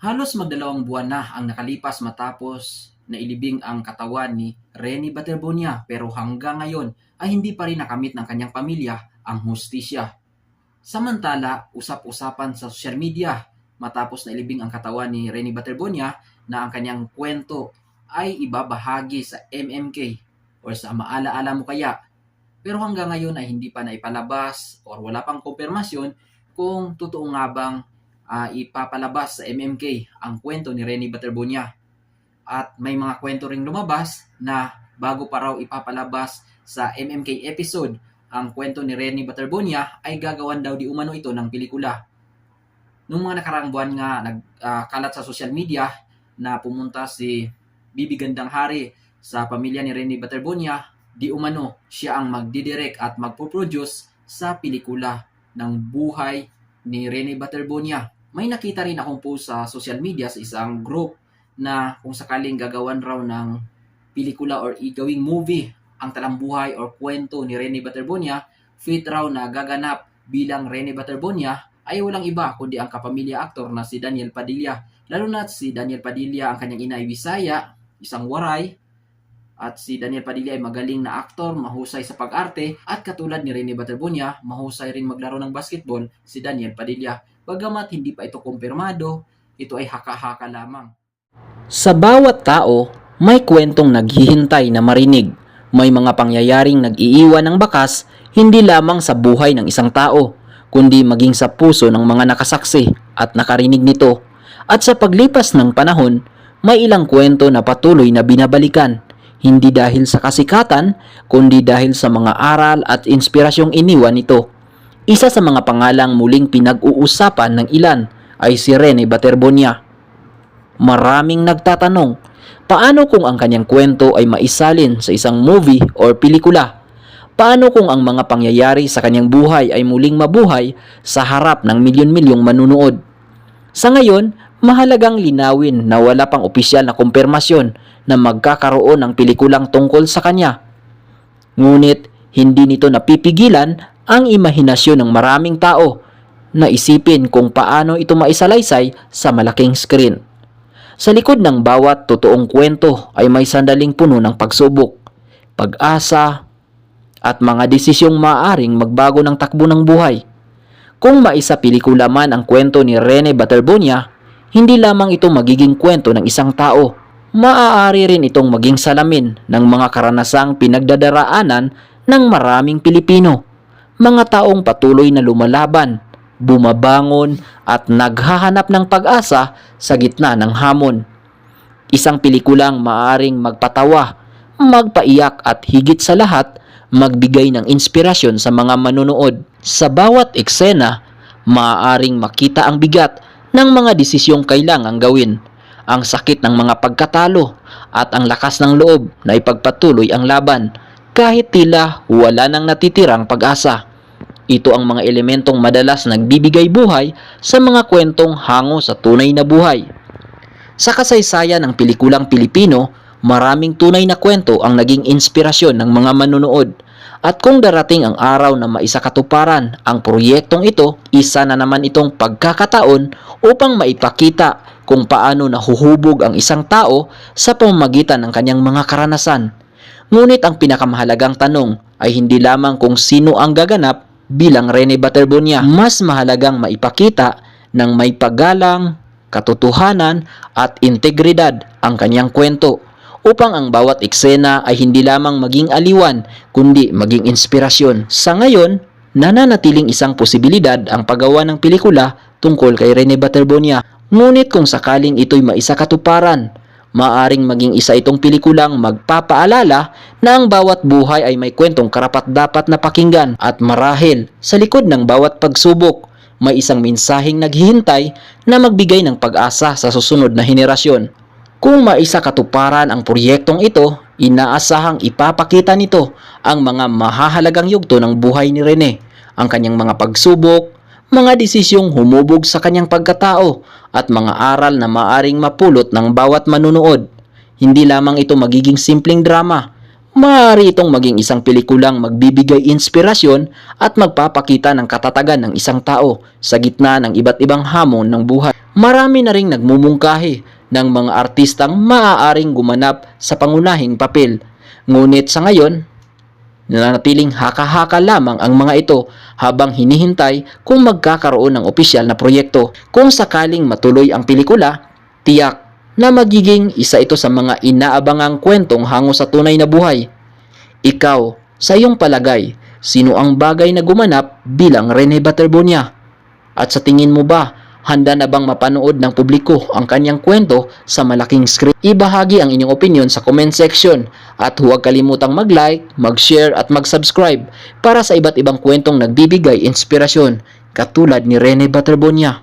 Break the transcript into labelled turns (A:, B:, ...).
A: Halos magdalawang buwan na ang nakalipas matapos na ilibing ang katawan ni Rene Baterbonia pero hanggang ngayon ay hindi pa rin nakamit ng kanyang pamilya ang hustisya. Samantala, usap-usapan sa social media matapos na ilibing ang katawan ni Rene Baterbonia na ang kanyang kwento ay ibabahagi sa MMK or sa Maalaala Mo Kaya. Pero hanggang ngayon ay hindi pa naipalabas or wala pang kumpirmasyon kung totoo nga bang ipapalabas sa MMK ang kwento ni Rene Baterbonia. At may mga kwento ring lumabas na bago pa raw ipapalabas sa MMK episode ang kwento ni Rene Baterbonia ay gagawan daw di umano ito ng pelikula. Noong mga nakaraang buwan nga nagkalat sa social media na pumunta si Bibi Gandang Hari sa pamilya ni Rene Baterbonia, di umano siya ang magdidirect at magpo-produce sa pelikula ng buhay ni Rene Baterbonia. May nakita rin akong post sa social media sa isang group na kung sakaling gagawan raw ng pelikula or igawing movie ang talambuhay or kwento ni Rene Baterbonia, fit raw na gaganap bilang Rene Baterbonia ay walang iba kundi ang kapamilya aktor na si Daniel Padilla. Lalo na si Daniel Padilla, ang kanyang ina ay Bisaya, isang waray, at si Daniel Padilla ay magaling na aktor, mahusay sa pag-arte, at katulad ni Rene Baterbonia, mahusay rin maglaro ng basketball si Daniel Padilla. Bagamat hindi pa ito kumpirmado, ito ay haka-haka lamang.
B: Sa bawat tao, may kwentong naghihintay na marinig. May mga pangyayaring nag-iiwan ng bakas hindi lamang sa buhay ng isang tao, kundi maging sa puso ng mga nakasaksi at nakarinig nito. At sa paglipas ng panahon, may ilang kwento na patuloy na binabalikan, hindi dahil sa kasikatan, kundi dahil sa mga aral at inspirasyong iniwan nito. Isa sa mga pangalang muling pinag-uusapan ng ilan ay si Rene Baterbonia. Maraming nagtatanong, paano kung ang kanyang kwento ay maisalin sa isang movie or pelikula? Paano kung ang mga pangyayari sa kanyang buhay ay muling mabuhay sa harap ng milyon-milyong manunood? Sa ngayon, mahalagang linawin na wala pang opisyal na kumpirmasyon na magkakaroon ng pelikulang tungkol sa kanya. Ngunit, hindi nito napipigilan ang imahinasyon ng maraming tao na isipin kung paano ito maisalaysay sa malaking screen. Sa likod ng bawat totoong kwento ay may sandaling puno ng pagsubok, pag-asa, at mga desisyong maaaring magbago ng takbo ng buhay. Kung maisa pelikula man ang kwento ni Rene Baterbonia, hindi lamang ito magiging kwento ng isang tao. Maaari rin itong maging salamin ng mga karanasang pinagdadaraanan ng maraming Pilipino. Mga taong patuloy na lumalaban, bumabangon at naghahanap ng pag-asa sa gitna ng hamon. Isang pelikulang maaaring magpatawa, magpaiyak at higit sa lahat, magbigay ng inspirasyon sa mga manunood. Sa bawat eksena, maaaring makita ang bigat ng mga desisyong kailangang gawin, ang sakit ng mga pagkatalo at ang lakas ng loob na ipagpatuloy ang laban kahit tila wala nang natitirang pag-asa. Ito ang mga elementong madalas nagbibigay buhay sa mga kwentong hango sa tunay na buhay. Sa kasaysayan ng pelikulang Pilipino, maraming tunay na kwento ang naging inspirasyon ng mga manunood. At kung darating ang araw na maisakatuparan ang proyektong ito, isa na naman itong pagkakataon upang maipakita kung paano nahuhubog ang isang tao sa pamamagitan ng kanyang mga karanasan. Ngunit ang pinakamahalagang tanong ay hindi lamang kung sino ang gaganap bilang Rene Baterbonia. Mas mahalagang maipakita ng may paggalang, katotohanan at integridad ang kanyang kwento upang ang bawat eksena ay hindi lamang maging aliwan kundi maging inspirasyon. Sa ngayon, nananatiling isang posibilidad ang paggawa ng pelikula tungkol kay Rene Baterbonia. Ngunit kung sakaling ito'y maisakatuparan, maaring maging isa itong pelikulang magpapaalala na ang bawat buhay ay may kwentong karapat-dapat na pakinggan at marahil sa likod ng bawat pagsubok, may isang mensaheng naghihintay na magbigay ng pag-asa sa susunod na henerasyon. Kung maisakatuparan ang proyektong ito, inaasahang ipapakita nito ang mga mahahalagang yugto ng buhay ni Rene, ang kanyang mga pagsubok, mga desisyong humubog sa kanyang pagkatao at mga aral na maaring mapulot ng bawat manunood. Hindi lamang ito magiging simpleng drama, maaari itong maging isang pelikulang magbibigay inspirasyon at magpapakita ng katatagan ng isang tao sa gitna ng iba't ibang hamon ng buhay. Marami na ring nagmumungkahi ng mga artistang maaaring gumanap sa pangunahing papel. Ngunit sa ngayon, nananatiling haka-haka lamang ang mga ito habang hinihintay kung magkakaroon ng opisyal na proyekto. Kung sakaling matuloy ang pelikula, tiyak na magiging isa ito sa mga inaabangang kwentong hango sa tunay na buhay. Ikaw, sa iyong palagay, sino ang bagay na gumanap bilang Rene Baterbonia? At sa tingin mo ba, handa na bang mapanood ng publiko ang kanyang kwento sa malaking screen? Ibahagi ang inyong opinion sa comment section at huwag kalimutang mag-like, mag-share at mag-subscribe para sa iba't ibang kwentong nagbibigay inspirasyon katulad ni Rene Baterbonia.